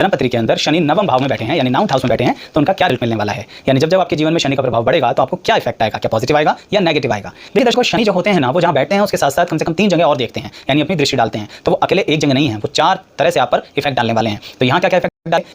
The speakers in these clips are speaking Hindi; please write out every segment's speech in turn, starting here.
जन्म पत्री के अंदर शनि नवम भाव में बैठे हैं यानी 9th हाउस में बैठे हैं तो उनका क्या रिजल्ट मिलने वाला है, यानी जब जब आपके जीवन में शनि का प्रभाव बढ़ेगा तो आपको क्या इफेक्ट आएगा, क्या पॉजिटिव आएगा या नेगेटिव आएगा। देखिए दर्शकों, शनि जो होते हैं ना वो जहां बैठते हैं उसके साथ साथ कम से कम 3 जगह और देखते हैं, यानी अपनी दृष्टि डालते हैं, तो वो अकेले एक जगह नहीं है, वो 4 तरह से आप पर इफेक्ट डालने वाले हैं। तो यहाँ क्या क्या इफेक्ट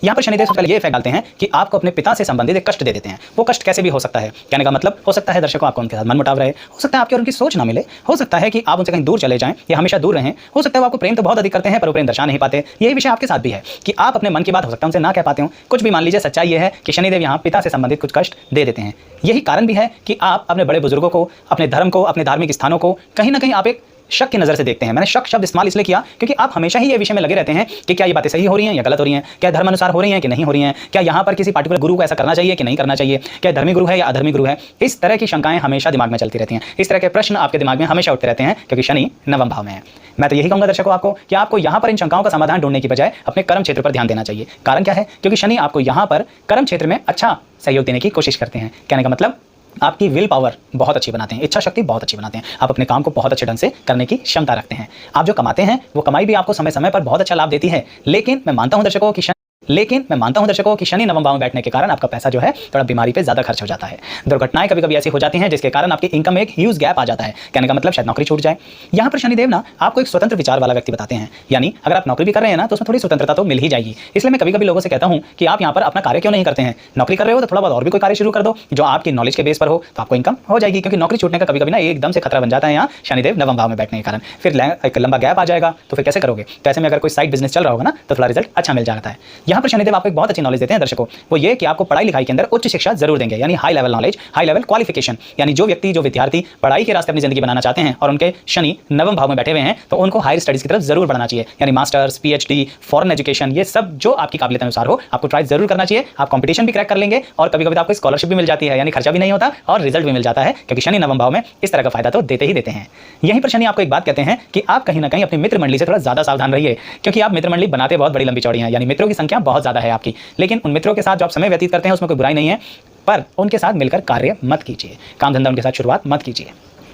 यहाँ पर शनिदेव सबसे पहले ये इफेक्ट डालते हैं कि आपको अपने पिता से संबंधित एक कष्ट दे देते हैं। वो कष्ट कैसे भी हो सकता है, कहने का मतलब हो सकता है दर्शकों आपको उनके साथ मनमुटाव रहे, हो सकता है आपकी और उनकी सोच ना मिले, हो सकता है कि आप उनसे कहीं दूर चले जाएं या हमेशा दूर रहें, हो सकता है वो आपको प्रेम तो बहुत अधिक करते हैं पर वो प्रेम दर्शा नहीं पाते। यही विषय आपके साथ भी है कि आप अपने मन की बात हो सकता है उनसे ना कह पाते हो, कुछ भी मान लीजिए। सच्चाई ये है कि शनिदेव यहाँ पिता से संबंधित कुछ कष्ट दे देते हैं। यही कारण भी है कि आप अपने बड़े बुजुर्गों को, अपने धर्म को, अपने धार्मिक स्थानों को कहीं ना कहीं आप एक शक की नजर से देखते हैं। मैंने शक शब्द इस्तेमाल इसलिए किया क्योंकि आप हमेशा ही ये विषय में लगे रहते हैं कि क्या ये बातें सही हो रही हैं या गलत हो रही हैं, क्या धर्म अनुसार हो रही हैं कि नहीं हो रही हैं, क्या यहाँ पर किसी पार्टिकुलर गुरु को ऐसा करना चाहिए कि नहीं करना चाहिए, क्या धर्मी गुरु है या अधर्मी गुरु है। इस तरह की शंकाएं हमेशा दिमाग में चलती रहती हैं, इस तरह के प्रश्न आपके दिमाग में हमेशा उठते रहते हैं क्योंकि शनि नवम भाव में है। मैं तो यही कहूंगा दर्शकों आपको कि आपको यहाँ पर इन शंकाओं का समाधान ढूंढने की बजाय अपने कर्म क्षेत्र पर ध्यान देना चाहिए। कारण क्या है, क्योंकि शनि आपको यहाँ पर कर्म क्षेत्र में अच्छा सहयोग देने की कोशिश करते हैं। कहने का मतलब आपकी विल पावर बहुत अच्छी बनाते हैं, इच्छा शक्ति बहुत अच्छी बनाते हैं, आप अपने काम को बहुत अच्छे ढंग से करने की क्षमता रखते हैं। आप जो कमाते हैं वो कमाई भी आपको समय समय पर बहुत अच्छा लाभ देती है, लेकिन मैं मानता हूं दर्शकों कि शनि नवम भाव में बैठने के कारण आपका पैसा जो है थोड़ा बीमारी पे ज्यादा खर्च हो जाता है। दुर्घटनाएं कभी कभी ऐसी हो जाती हैं जिसके कारण आपकी इनकम में एक ह्यूज गैप आ जाता है। कहने का मतलब शायद नौकरी छूट जाए। यहाँ पर शनिदेव ना आपको एक स्वतंत्र विचार वाला व्यक्ति बताते हैं, यानी अगर आप नौकरी भी कर रहे हैं ना तो उसमें थोड़ी स्वतंत्रता तो मिल ही जाएगी। इसलिए मैं कभी कभी लोगों से कहता हूं कि आप यहाँ पर अपना कार्य क्यों नहीं करते हैं, नौकरी कर रहे हो तो थोड़ा बहुत और भी कोई कार्य शुरू कर दो जो आपकी नॉलेज के बेस पर हो, तो आपको इनकम हो जाएगी। क्योंकि नौकरी छूटने का कभी कभी ना एकदम से खतरा बन जाता है यहाँ शनिदेव नवम भाव में बैठने के कारण, फिर एक लंबा गैप आ जाएगा तो फिर कैसे करोगे। तो ऐसे में अगर कोई साइड बिजनेस चल रहा होगा ना तो थोड़ा रिजल्ट अच्छा मिल जाता है। यहाँ पर शनिदेव आपको एक बहुत अच्छी नॉलेज देते हैं दर्शकों, वो ये कि आपको पढ़ाई लिखाई के अंदर उच्च शिक्षा जरूर देंगे, यानी high level knowledge, high level qualification. यानी जो विद्यार्थी पढ़ाई के रास्ते अपनी जिंदगी बनाना चाहते हैं और उनके शनि नवम भाव में बैठे हुए हैं तो उनको हायर स्टडीज की तरफ जरूर बढ़ना चाहिए, यानी मास्टर्स, पीएचडी, फॉरेन एजुकेशन, ये सब जो आपकी काबिलियत अनुसार हो आपको ट्राई जरूर करना चाहिए। आप कंपटीशन भी क्रैक कर लेंगे और कभी कभी आपको स्कॉलरशिप भी मिल जाती है, यानी खर्चा भी नहीं होता और रिजल्ट भी मिल जाता है, क्योंकि शनि नवम भाव में इस तरह का फायदा तो देते ही देते हैं। यहीं पर शनि आपको एक बात कहते हैं कि आप कहीं ना कहीं अपनी मित्र मंडली से थोड़ा ज्यादा सावधान रहिए, क्योंकि आप मित्र मंडली बनाते बहुत बड़ी लंबी चौड़ी हैं, यानी मित्रों की संख्या बहुत ज्यादा है आपकी, लेकिन उन मित्रों के साथ जो आप समय व्यतीत करते हैं उसमें कोई बुराई नहीं है, पर उनके साथ मिलकर कार्य मत कीजिए, काम धंधा उनके साथ शुरुआत मत कीजिए।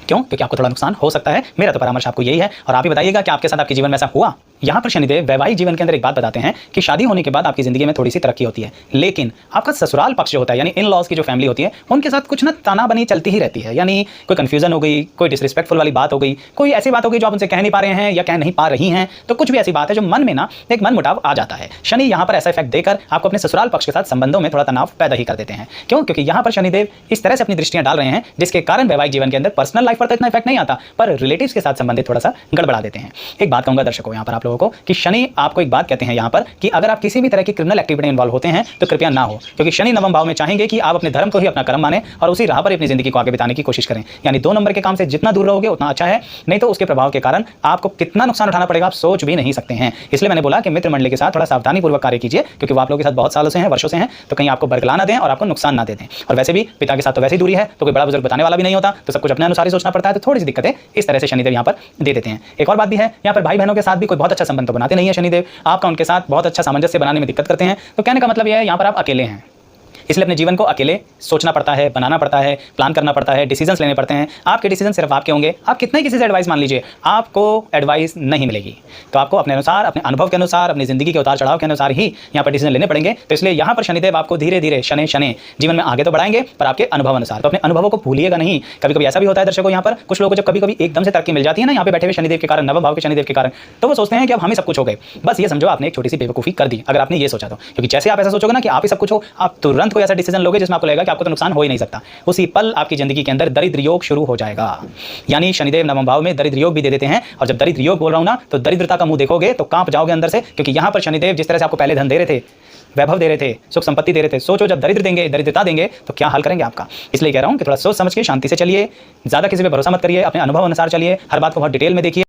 क्यों? क्योंकि आपको थोड़ा नुकसान हो सकता है। मेरा तो परामर्श आपको यही है और आप ही बताइएगा कि आपके साथ आपके जीवन में ऐसा हुआ। यहाँ पर शनिदेव वैवाहिक जीवन के अंदर एक बात बताते हैं कि शादी होने के बाद आपकी जिंदगी में थोड़ी सी तरक्की होती है, लेकिन आपका ससुराल पक्ष जो होता है यानी इन लॉज की जो फैमिली होती है उनके साथ कुछ ना ताना बनी चलती ही रहती है, यानी कोई कंफ्यूजन हो गई, कोई डिसरिस्पेक्टफुल वाली बात हो गई, कोई ऐसी बात हो गई जो आप उनसे कह नहीं पा रहे हैं या कह नहीं पा रही हैं, तो कुछ भी ऐसी बात है जो मन में ना एक मन मुटाव आ जाता है। शनि यहाँ पर ऐसा इफेक्ट देकर आपको अपने ससुराल पक्ष के साथ संबंधों में थोड़ा तनाव पैदा ही कर देते हैं। क्यों? क्योंकि यहाँ पर शनिदेव इस तरह से अपनी दृष्टियां डाल रहे हैं जिसके कारण वैवाहिक जीवन के अंदर पर्सनल लाइफ पर तो इतना इफेक्ट नहीं आता, पर रिलेटिव्स के साथ संबंधित थोड़ा सा गड़बड़ा देते हैं। एक बात कहूंगा दर्शकों यहाँ पर आप लोगों को कि शनि आपको एक बात कहते हैं यहाँ पर कि अगर आप किसी भी तरह की क्रिमिनल एक्टिविटी में इन्वॉल्व होते हैं तो कृपया ना हो, क्योंकि शनि नवम भाव में चाहेंगे कि आप अपने धर्म को ही अपना कर्म माने और उसी राह पर अपनी जिंदगी को आगे बिताने की कोशिश करें। यानी 2 नंबर के काम से जितना दूर रहोगे उतना अच्छा है, नहीं तो उसके प्रभाव के कारण आपको कितना नुकसान उठाना पड़ेगा आप सोच भी नहीं सकते हैं। इसलिए मैंने बोला कि मित्र मंडली के साथ थोड़ा सावधानी पूर्वक कार्य कीजिए, क्योंकि वो आप लोगों के साथ बहुत सालों से हैं, वर्षों से हैं, तो कहीं आपको बरगला ना दें और आपको नुकसान ना दे दें। और वैसे भी पिता के साथ तो वैसी दूरी है तो कोई बड़ा बुजुर्ग बताने वाला भी नहीं होता, तो सब कुछ अपने अनुसार ही सोचना पड़ता है, तो थोड़ी सी दिक्कतें इस तरह से शनिदेव यहाँ पर दे देते हैं। एक और बात भी है, यहाँ पर भाई बहनों के साथ भी कोई बहुत अच्छा संबंध तो बनाते नहीं है शनिदेव, आपका उनके साथ बहुत अच्छा सामंजस्य बनाने में दिक्कत करते हैं। तो कहने का मतलब यह है यहाँ पर आप अकेले हैं, इसलिए अपने जीवन को अकेले सोचना पड़ता है, बनाना पड़ता है, प्लान करना पड़ता है, डिसीजंस लेने पड़ते हैं। आपके डिसीजन सिर्फ आपके होंगे, आप कितना ही किसी से एडवाइस मान लीजिए आपको एडवाइस नहीं मिलेगी, तो आपको अपने अनुसार, अपने अनुभव के अनुसार, अपनी जिंदगी के उतार चढ़ाव के अनुसार ही यहाँ पर डिसीजन लेने पड़ेंगे। तो इसलिए यहाँ पर शनिदेव आपको धीरे धीरे शनि जीवन में आगे तो बढ़ाएंगे पर आपके अनुभव अनुसार, तो अपने अनुभवों को भूलिएगा नहीं। कभी कभी ऐसा भी होता है दर्शकों, यहाँ पर कुछ लोगों को जब कभी कभी एकदम से तरक्की मिल जाती है ना यहाँ पे बैठे हुए शनिदेव के कारण, नवम भाव के शनिदेव के कारण, तो वो सोचते हैं कि अब हमें सब कुछ हो गए। बस ये समझो आपने एक छोटी सी बेवकूफी कर दी अगर आपने ये सोचा तो, क्योंकि जैसे आप ऐसा सोचोगे ना कि आप ही सब कुछ हो, आप तुरंत कोई ऐसा डिसीजन लोगे जिसमें आपको लगेगा कि आपको तो नुकसान हो ही नहीं सकता, उसी पल आपकी जिंदगी के अंदर दरिद्र योग शुरू हो जाएगा। यानी शनिदेव नवम भाव में दरिद्र योग भी दे देते हैं, और जब दरिद्र योग बोल रहा हूं ना तो दरिद्रता का मुंह देखोगे तो कांप जाओगे अंदर से, क्योंकि यहां पर शनिदेव जिस तरह से आपको पहले धन दे रहे थे, वैभव दे रहे थे, सुख संपत्ति दे रहे थे, सोचो जब दरिद्र देंगे, दरिद्रता देंगे तो क्या हाल करेंगे आपका। इसलिए कह रहा हूं कि थोड़ा सोच समझ के शांति से चलिए, ज्यादा किसी पे भरोसा मत करिए, अपने अनुभव अनुसार चलिए, हर बात को बहुत डिटेल में देखिए।